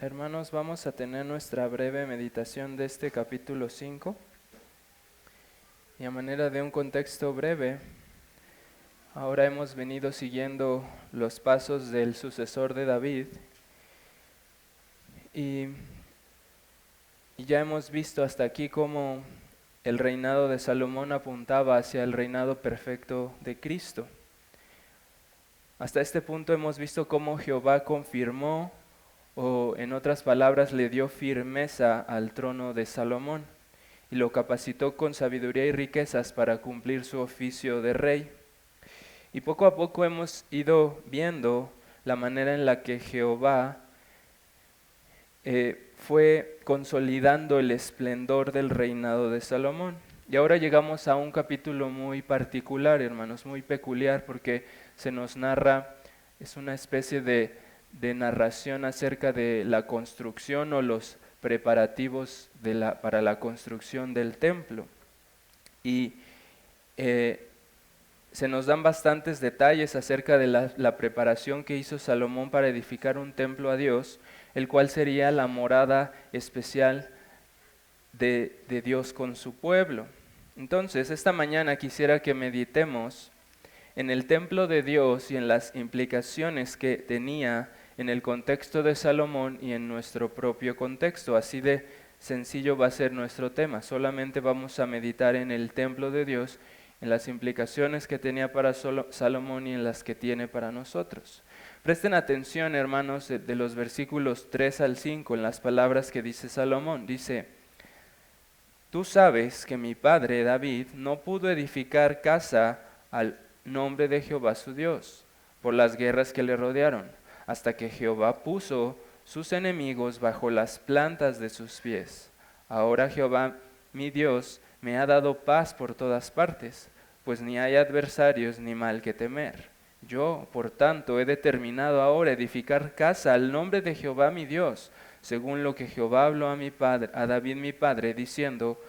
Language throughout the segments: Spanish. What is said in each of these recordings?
Hermanos, vamos a tener nuestra breve meditación de este capítulo 5. Y a manera de un contexto breve, ahora hemos venido siguiendo los pasos del sucesor de David y ya hemos visto hasta aquí cómo el reinado de Salomón apuntaba hacia el reinado perfecto de Cristo. Hasta este punto hemos visto cómo Jehová confirmó, o en otras palabras, le dio firmeza al trono de Salomón y lo capacitó con sabiduría y riquezas para cumplir su oficio de rey. Y poco a poco hemos ido viendo la manera en la que Jehová fue consolidando el esplendor del reinado de Salomón. Y ahora llegamos a un capítulo muy particular, hermanos, muy peculiar, porque se nos narra, es una especie de narración acerca de la construcción o los preparativos para la construcción del templo. Y se nos dan bastantes detalles acerca de la preparación que hizo Salomón para edificar un templo a Dios, el cual sería la morada especial de Dios con su pueblo. Entonces, esta mañana quisiera que meditemos en el templo de Dios y en las implicaciones que tenía en el contexto de Salomón y en nuestro propio contexto. Así de sencillo va a ser nuestro tema. Solamente vamos a meditar en el templo de Dios, en las implicaciones que tenía para Salomón y en las que tiene para nosotros. Presten atención, hermanos, de los versículos 3 al 5 en las palabras que dice Salomón. Dice: Tú sabes que mi padre David no pudo edificar casa al nombre de Jehová su Dios, por las guerras que le rodearon, hasta que Jehová puso sus enemigos bajo las plantas de sus pies. Ahora Jehová, mi Dios, me ha dado paz por todas partes, pues ni hay adversarios ni mal que temer. Yo, por tanto, he determinado ahora edificar casa al nombre de Jehová mi Dios, según lo que Jehová habló a mi padre, a David mi padre, diciendo: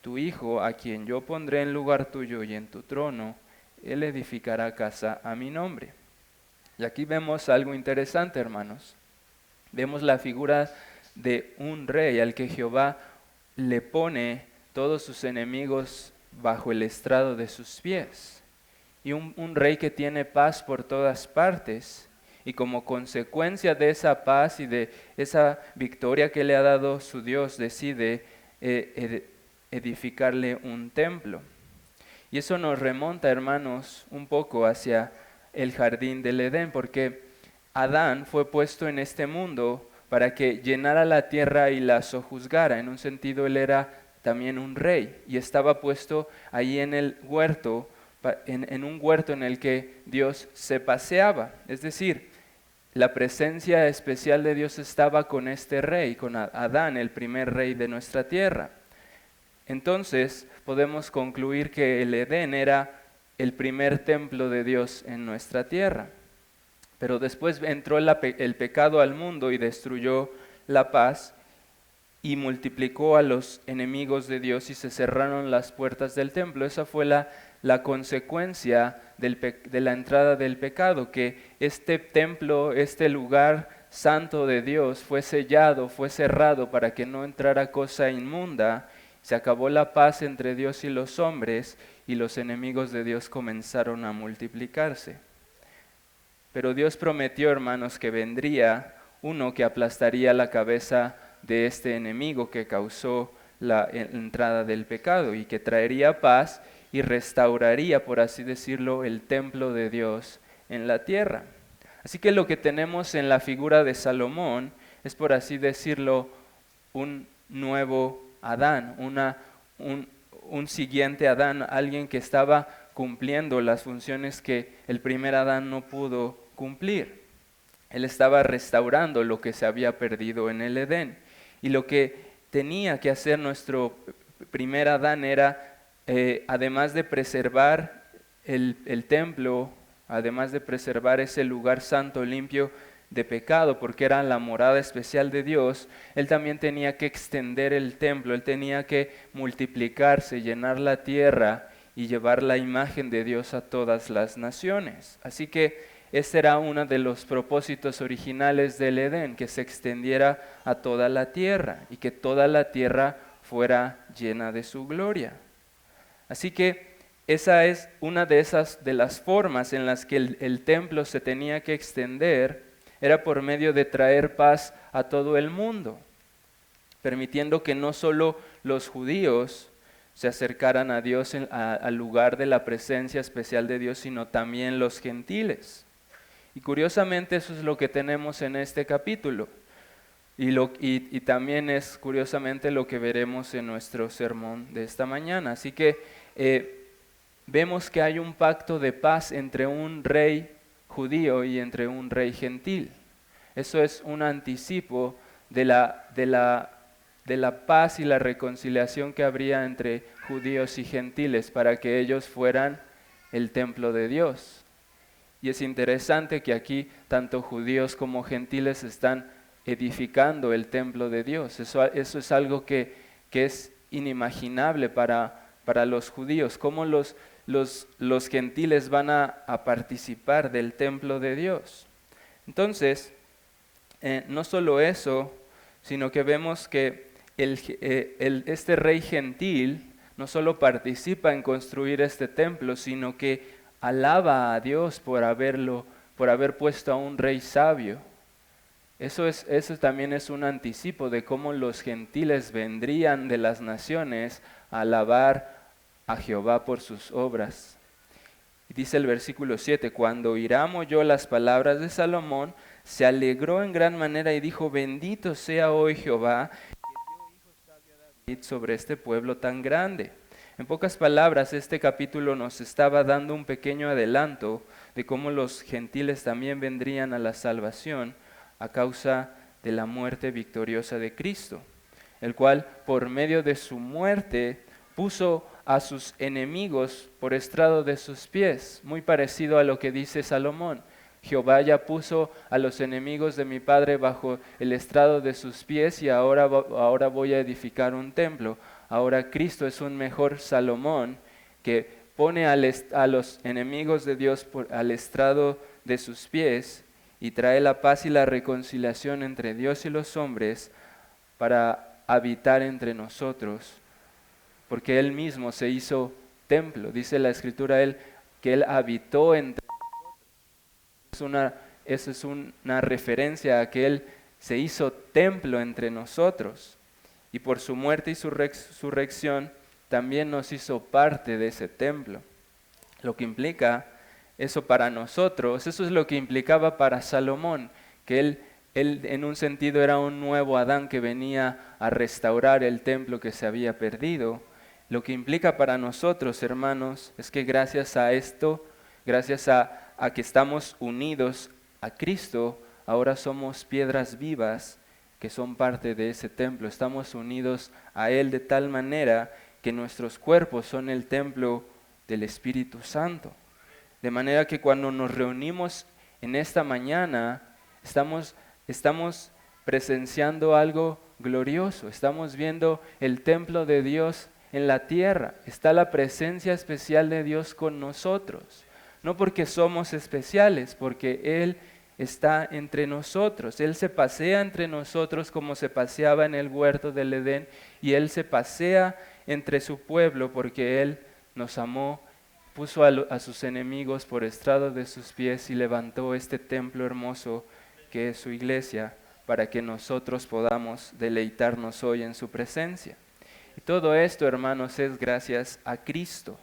Tu hijo, a quien yo pondré en lugar tuyo y en tu trono, él edificará casa a mi nombre. Y aquí vemos algo interesante, hermanos. Vemos la figura de un rey al que Jehová le pone todos sus enemigos bajo el estrado de sus pies. Y un rey que tiene paz por todas partes. Y como consecuencia de esa paz y de esa victoria que le ha dado su Dios, decide edificarle un templo. Y eso nos remonta, hermanos, un poco hacia el jardín del Edén, porque Adán fue puesto en este mundo para que llenara la tierra y la sojuzgara. En un sentido, él era también un rey y estaba puesto ahí en el huerto, en un huerto en el que Dios se paseaba. Es decir, la presencia especial de Dios estaba con este rey, con Adán, el primer rey de nuestra tierra. Entonces podemos concluir que el Edén era el primer templo de Dios en nuestra tierra. Pero después entró el pecado al mundo y destruyó la paz y multiplicó a los enemigos de Dios y se cerraron las puertas del templo. Esa fue la consecuencia de la entrada del pecado, que este templo, este lugar santo de Dios fue sellado, fue cerrado para que no entrara cosa inmunda. Se acabó la paz entre Dios y los hombres y los enemigos de Dios comenzaron a multiplicarse. Pero Dios prometió, hermanos, que vendría uno que aplastaría la cabeza de este enemigo que causó la entrada del pecado y que traería paz y restauraría, por así decirlo, el templo de Dios en la tierra. Así que lo que tenemos en la figura de Salomón es, por así decirlo, un nuevo Adán, un siguiente Adán, alguien que estaba cumpliendo las funciones que el primer Adán no pudo cumplir. Él estaba restaurando lo que se había perdido en el Edén. Y lo que tenía que hacer nuestro primer Adán era, además de preservar el templo, además de preservar ese lugar santo, limpio de pecado, porque era la morada especial de Dios, él también tenía que extender el templo, él tenía que multiplicarse, llenar la tierra y llevar la imagen de Dios a todas las naciones. Así que este era uno de los propósitos originales del Edén, que se extendiera a toda la tierra y que toda la tierra fuera llena de su gloria. Así que esa es una de las formas en las que el templo se tenía que extender, era por medio de traer paz a todo el mundo, permitiendo que no solo los judíos se acercaran a Dios al lugar de la presencia especial de Dios, sino también los gentiles. Y curiosamente eso es lo que tenemos en este capítulo. Y también es curiosamente lo que veremos en nuestro sermón de esta mañana. Así que vemos que hay un pacto de paz entre un rey judío y entre un rey gentil. Eso es un anticipo de la paz y la reconciliación que habría entre judíos y gentiles para que ellos fueran el templo de Dios. Y es interesante que aquí tanto judíos como gentiles están edificando el templo de Dios. Eso es algo que es inimaginable para los judíos. ¿Cómo los gentiles van a participar del templo de Dios? Entonces, no solo eso, sino que vemos que este rey gentil no solo participa en construir este templo, sino que alaba a Dios por haber puesto a un rey sabio. Eso también es un anticipo de cómo los gentiles vendrían de las naciones a alabar a Jehová por sus obras. Y dice el versículo 7, cuando Hiram oyó las palabras de Salomón, se alegró en gran manera y dijo, bendito sea hoy Jehová, sobre este pueblo tan grande. En pocas palabras, este capítulo nos estaba dando un pequeño adelanto de cómo los gentiles también vendrían a la salvación a causa de la muerte victoriosa de Cristo, el cual por medio de su muerte puso a sus enemigos por estrado de sus pies, muy parecido a lo que dice Salomón. Jehová ya puso a los enemigos de mi padre bajo el estrado de sus pies y ahora voy a edificar un templo. Ahora Cristo es un mejor Salomón que pone a los enemigos de Dios al estrado de sus pies y trae la paz y la reconciliación entre Dios y los hombres para habitar entre nosotros, porque Él mismo se hizo templo. Dice la Escritura que Él habitó entre Eso es una referencia a que Él se hizo templo entre nosotros. Y por su muerte y su resurrección también nos hizo parte de ese templo. Lo que implica eso para nosotros, eso es lo que implicaba para Salomón, que él en un sentido era un nuevo Adán que venía a restaurar el templo que se había perdido. Lo que implica para nosotros, hermanos, es que gracias a esto, gracias a que estamos unidos a Cristo, ahora somos piedras vivas que son parte de ese templo. Estamos unidos a Él de tal manera que nuestros cuerpos son el templo del Espíritu Santo. De manera que cuando nos reunimos en esta mañana, estamos presenciando algo glorioso. Estamos viendo el templo de Dios en la tierra. Está la presencia especial de Dios con nosotros. No porque somos especiales, porque Él está entre nosotros. Él se pasea entre nosotros como se paseaba en el huerto del Edén, y Él se pasea entre su pueblo porque Él nos amó, puso a sus enemigos por estrado de sus pies y levantó este templo hermoso que es su iglesia para que nosotros podamos deleitarnos hoy en su presencia. Y todo esto, hermanos, es gracias a Cristo.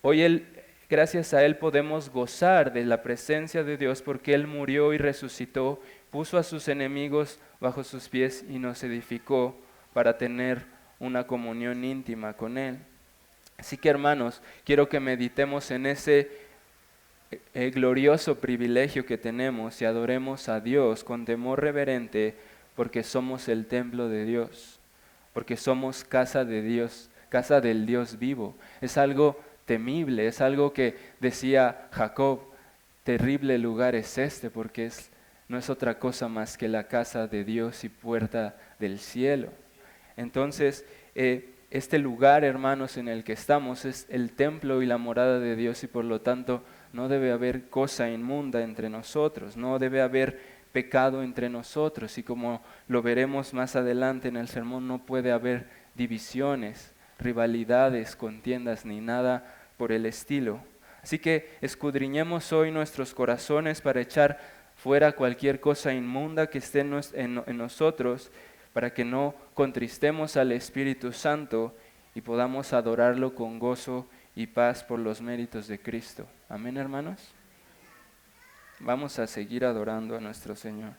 Hoy gracias a Él podemos gozar de la presencia de Dios porque Él murió y resucitó, puso a sus enemigos bajo sus pies y nos edificó para tener una comunión íntima con Él. Así que, hermanos, quiero que meditemos en ese glorioso privilegio que tenemos y adoremos a Dios con temor reverente porque somos el templo de Dios, porque somos casa de Dios, casa del Dios vivo. Es algo temible, es algo que decía Jacob, terrible lugar es este porque no es otra cosa más que la casa de Dios y puerta del cielo. Entonces, este lugar, hermanos, en el que estamos es el templo y la morada de Dios y por lo tanto no debe haber cosa inmunda entre nosotros, no debe haber pecado entre nosotros, y como lo veremos más adelante en el sermón, no puede haber divisiones, rivalidades, contiendas, ni nada por el estilo. Así que escudriñemos hoy nuestros corazones para echar fuera cualquier cosa inmunda que esté en nosotros, para que no contristemos al Espíritu Santo y podamos adorarlo con gozo y paz por los méritos de Cristo. Amén, hermanos. Vamos a seguir adorando a nuestro Señor.